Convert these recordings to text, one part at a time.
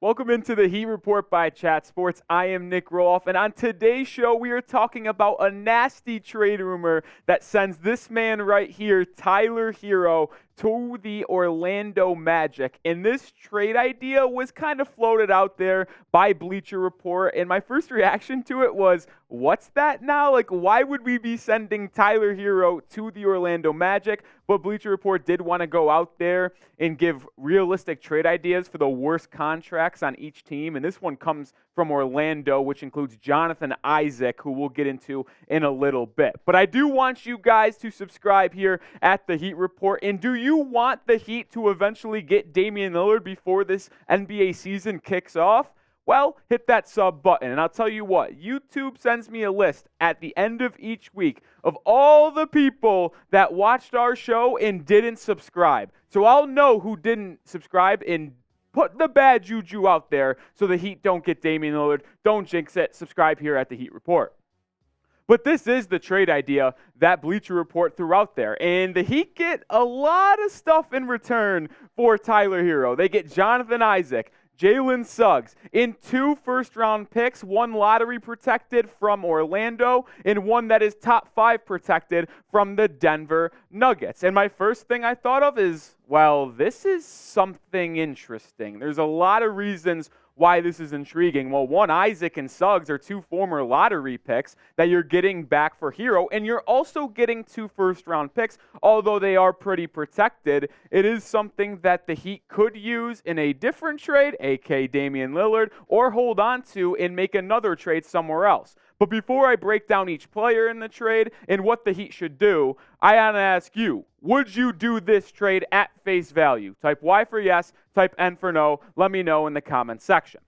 Welcome into the Heat Report by Chat Sports. I am Nic Rohloff, and on today's show, we are talking about a nasty trade rumor that sends this man right here, Tyler Herro, to the Orlando Magic. And this trade idea was kind of floated out there by Bleacher Report, and my first reaction to it was, what's that now? Like, why would we be sending Tyler Herro to the Orlando Magic? But Bleacher Report did want to go out there and give realistic trade ideas for the worst contracts on each team. And this one comes from Orlando, which includes Jonathan Isaac, who we'll get into in a little bit. But I do want you guys to subscribe here at the Heat Report. And do you want the Heat to eventually get Damian Lillard before this NBA season kicks off? Well, hit that sub button, and I'll tell you what, YouTube sends me a list at the end of each week of all the people that watched our show and didn't subscribe. So I'll know who didn't subscribe and put the bad juju out there so the Heat don't get Damian Lillard. Don't jinx it. Subscribe here at the Heat Report. But this is the trade idea that Bleacher Report threw out there. And the Heat get a lot of stuff in return for Tyler Herro. They get Jonathan Isaac, Jalen Suggs, in 2 first-round picks, 1 lottery protected from Orlando, and 1 that is top 5 protected from the Denver Nuggets. And my first thing I thought of is, well, this is something interesting. There's a lot of reasons why this is intriguing. Well, 1, Isaac and Suggs are 2 former lottery picks that you're getting back for Herro, and you're also getting 2 first-round picks, although they are pretty protected. It is something that the Heat could use in a different trade, aka Damian Lillard, or hold on to and make another trade somewhere else. But before I break down each player in the trade and what the Heat should do, I want to ask you, would you do this trade at face value? Type Y for yes, type N for no. Let me know in the comments section.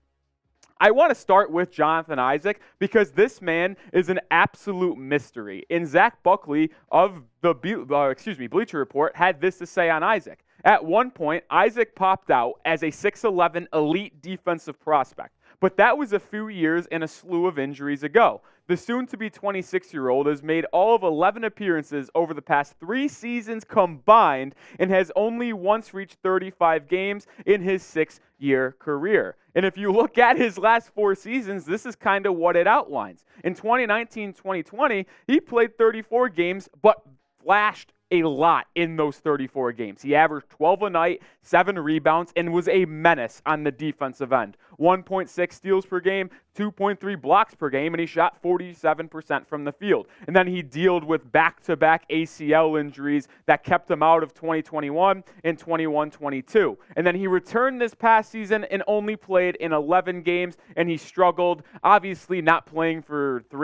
I want to start with Jonathan Isaac because this man is an absolute mystery. And Zach Buckley of the Bleacher Report had this to say on Isaac. At one point, Isaac popped out as a 6'11 elite defensive prospect. But that was a few years and a slew of injuries ago. The soon-to-be 26-year-old has made all of 11 appearances over the past 3 seasons combined and has only once reached 35 games in his 6-year career. And if you look at his last 4 seasons, this is kind of what it outlines. In 2019-2020, he played 34 games, but flashed a lot in those 34 games. He averaged 12 a night, 7 rebounds, and was a menace on the defensive end. 1.6 steals per game, 2.3 blocks per game, and he shot 47% from the field. And then he dealt with back-to-back ACL injuries that kept him out of 2021 and 21-22. And then he returned this past season and only played in 11 games, and he struggled. Obviously, not playing for 2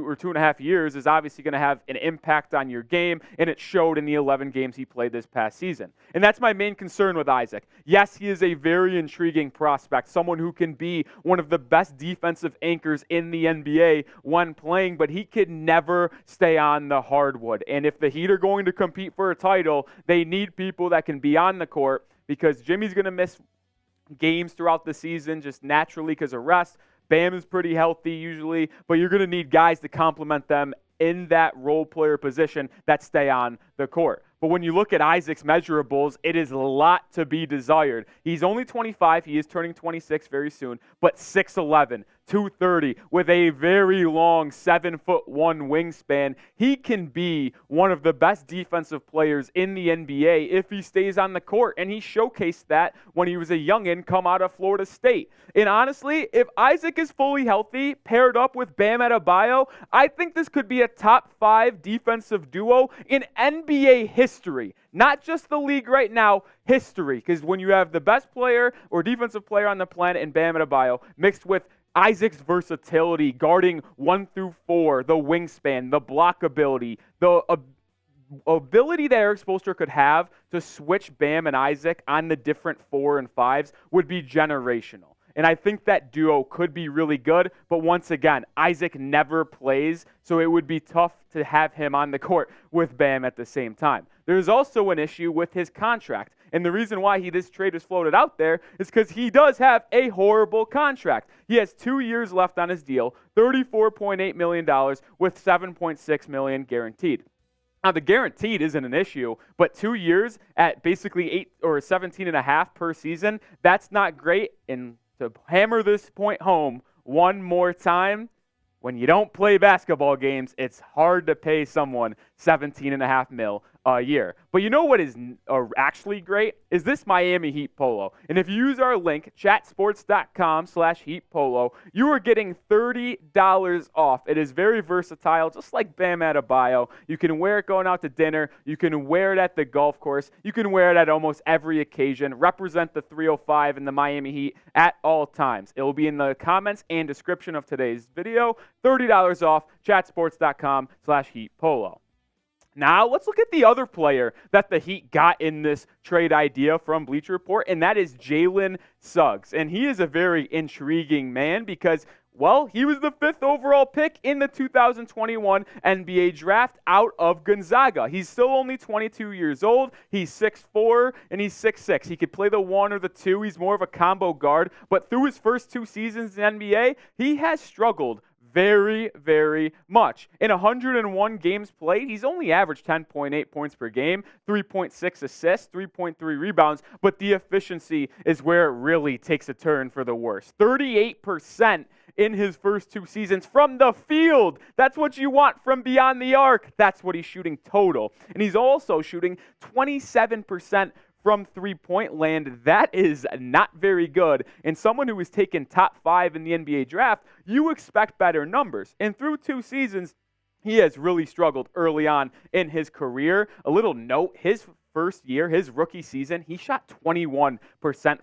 or 2.5 years is obviously going to have an impact on your game, and it showed in the 11 games he played this past season. And that's my main concern with Isaac. Yes, he is a very intriguing prospect, someone who can be one of the best defensive anchors in the NBA when playing, but he could never stay on the hardwood. And if the Heat are going to compete for a title, they need people that can be on the court because Jimmy's going to miss games throughout the season just naturally because of rest. Bam is pretty healthy usually, but you're going to need guys to complement them in that role player position that stay on the court. But when you look at Isaac's measurables, it is a lot to be desired. He's only 25. He is turning 26 very soon, but 6'11", 230, with a very long 7'1" wingspan. He can be one of the best defensive players in the NBA if he stays on the court, and he showcased that when he was a youngin' come out of Florida State. And honestly, if Isaac is fully healthy, paired up with Bam Adebayo, I think this could be a top 5 defensive duo in NBA history. Not just the league right now, history. Because when you have the best player or defensive player on the planet in Bam Adebayo mixed with Isaac's versatility, guarding 1 through 4, the wingspan, the block ability, the ability that Eric Spoelstra could have to switch Bam and Isaac on the different 4 and 5s would be generational. And I think that duo could be really good, but once again, Isaac never plays, so it would be tough to have him on the court with Bam at the same time. There's also an issue with his contract, and the reason why this trade was floated out there is because he does have a horrible contract. He has 2 years left on his deal, $34.8 million with $7.6 million guaranteed. Now, the guaranteed isn't an issue, but 2 years at basically 8 or 17.5 per season, that's not great. And to hammer this point home one more time, when you don't play basketball games, it's hard to pay someone $17.5 million a year. But you know what is actually great? Is this Miami Heat polo. And if you use our link, chatsports.com/Heat polo, you are getting $30 off. It is very versatile, just like Bam Adebayo. You can wear it going out to dinner. You can wear it at the golf course. You can wear it at almost every occasion. Represent the 305 and the Miami Heat at all times. It will be in the comments and description of today's video. $30 off, chatsports.com/Heat polo. Now, let's look at the other player that the Heat got in this trade idea from Bleacher Report, and that is Jalen Suggs. And he is a very intriguing man because, well, he was the 5th overall pick in the 2021 NBA draft out of Gonzaga. He's still only 22 years old. He's 6'4", and he's 6'6". He could play the 1 or the 2. He's more of a combo guard. But through his first 2 seasons in the NBA, he has struggled very, very much. In 101 games played, he's only averaged 10.8 points per game, 3.6 assists, 3.3 rebounds, but the efficiency is where it really takes a turn for the worse. 38% in his first 2 seasons from the field. That's what you want from beyond the arc. That's what he's shooting total. And he's also shooting 27% from three-point land. That is not very good. And someone who was taken top 5 in the NBA draft, you expect better numbers. And through 2 seasons, he has really struggled early on in his career. A little note, his first year, his rookie season, he shot 21%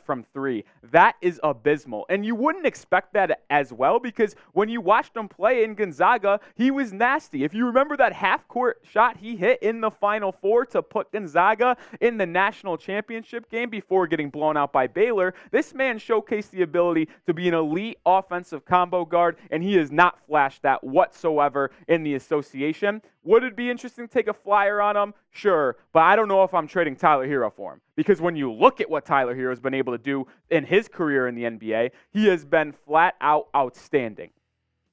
from 3. That is abysmal. And you wouldn't expect that as well because when you watched him play in Gonzaga, he was nasty. If you remember that half-court shot he hit in the Final Four to put Gonzaga in the national championship game before getting blown out by Baylor, this man showcased the ability to be an elite offensive combo guard, and he has not flashed that whatsoever in the association. Would it be interesting to take a flyer on him? Sure, but I don't know if I'm trading Tyler Herro for him. Because when you look at what Tyler Herro has been able to do in his career in the NBA, he has been flat out outstanding.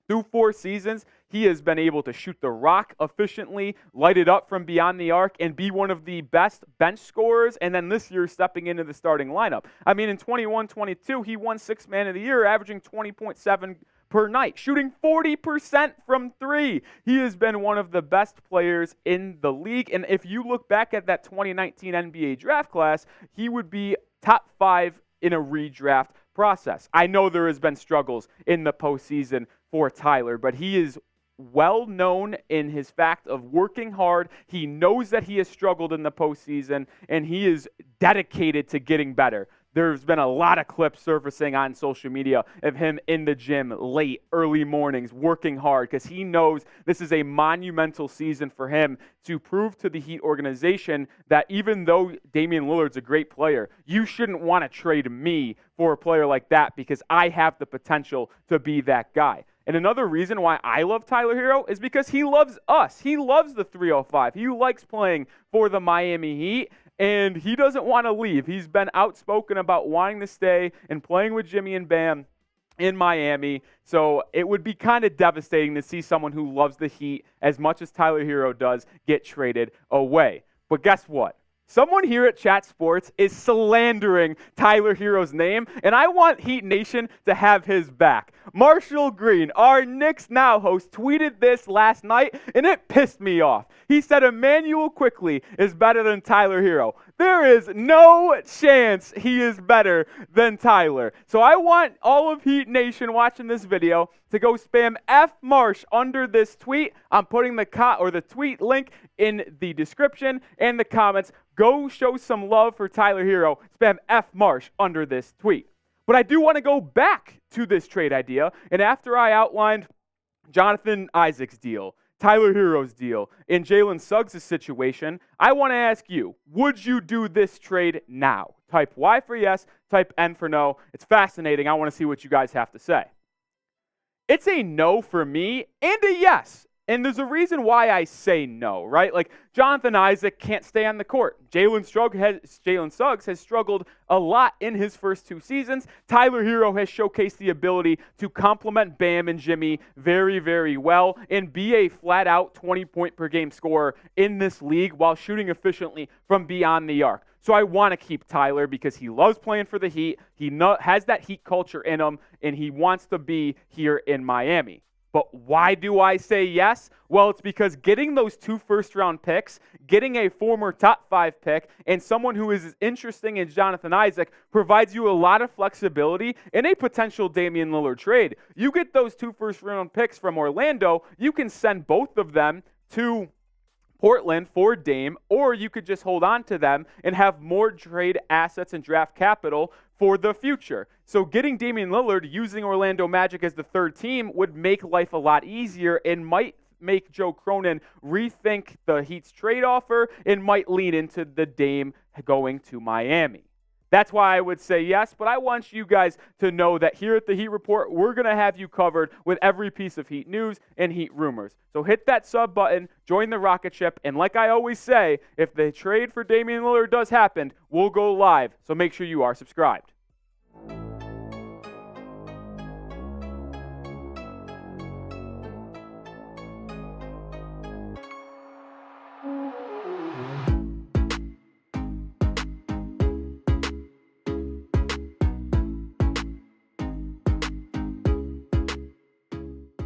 Through 4 seasons, he has been able to shoot the rock efficiently, light it up from beyond the arc, and be one of the best bench scorers, and then this year stepping into the starting lineup. I mean, in 21-22, he won 6th Man of the Year, averaging 20.7 per night, shooting 40% from 3. He has been one of the best players in the league, and if you look back at that 2019 NBA draft class, he would be top 5 in a redraft process. I know there has been struggles in the postseason for Tyler, but he is well known in his fact of working hard. He knows that he has struggled in the postseason, and he is dedicated to getting better. There's been a lot of clips surfacing on social media of him in the gym late, early mornings, working hard because he knows this is a monumental season for him to prove to the Heat organization that even though Damian Lillard's a great player, you shouldn't want to trade me for a player like that because I have the potential to be that guy. And another reason why I love Tyler Herro is because he loves us. He loves the 305. He likes playing for the Miami Heat, and he doesn't want to leave. He's been outspoken about wanting to stay and playing with Jimmy and Bam in Miami. So it would be kind of devastating to see someone who loves the Heat as much as Tyler Herro does get traded away. But guess what? Someone here at Chat Sports is slandering Tyler Herro's name, and I want Heat Nation to have his back. Marshall Green, our Knicks Now host, tweeted this last night, and it pissed me off. He said Emmanuel Quickley is better than Tyler Herro. There is no chance he is better than Tyler. So I want all of Heat Nation watching this video to go spam F Marsh under this tweet. I'm putting the tweet link in the description and the comments. Go show some love for Tyler Herro. Spam F Marsh under this tweet. But I do want to go back to this trade idea. And after I outlined Jonathan Isaac's deal, Tyler Herro's deal, and Jalen Suggs' situation, I want to ask you, would you do this trade now? Type Y for yes, type N for no. It's fascinating. I want to see what you guys have to say. It's a no for me and a yes. And there's a reason why I say no, right? Like, Jonathan Isaac can't stay on the court. Jalen Suggs has struggled a lot in his first 2 seasons. Tyler Herro has showcased the ability to complement Bam and Jimmy very, very well and be a flat-out 20-point-per-game scorer in this league while shooting efficiently from beyond the arc. So I want to keep Tyler because he loves playing for the Heat. He has that Heat culture in him, and he wants to be here in Miami. But why do I say yes? Well, it's because getting those 2 first-round picks, getting a former top 5 pick, and someone who is as interesting as Jonathan Isaac provides you a lot of flexibility in a potential Damian Lillard trade. You get those 2 first-round picks from Orlando, you can send both of them to Portland for Dame, or you could just hold on to them and have more trade assets and draft capital for the future. So getting Damian Lillard using Orlando Magic as the 3rd team would make life a lot easier and might make Joe Cronin rethink the Heat's trade offer and might lean into the Dame going to Miami. That's why I would say yes, but I want you guys to know that here at the Heat Report, we're going to have you covered with every piece of Heat news and Heat rumors. So hit that sub button, join the rocket ship, and like I always say, if the trade for Damian Lillard does happen, we'll go live. So make sure you are subscribed.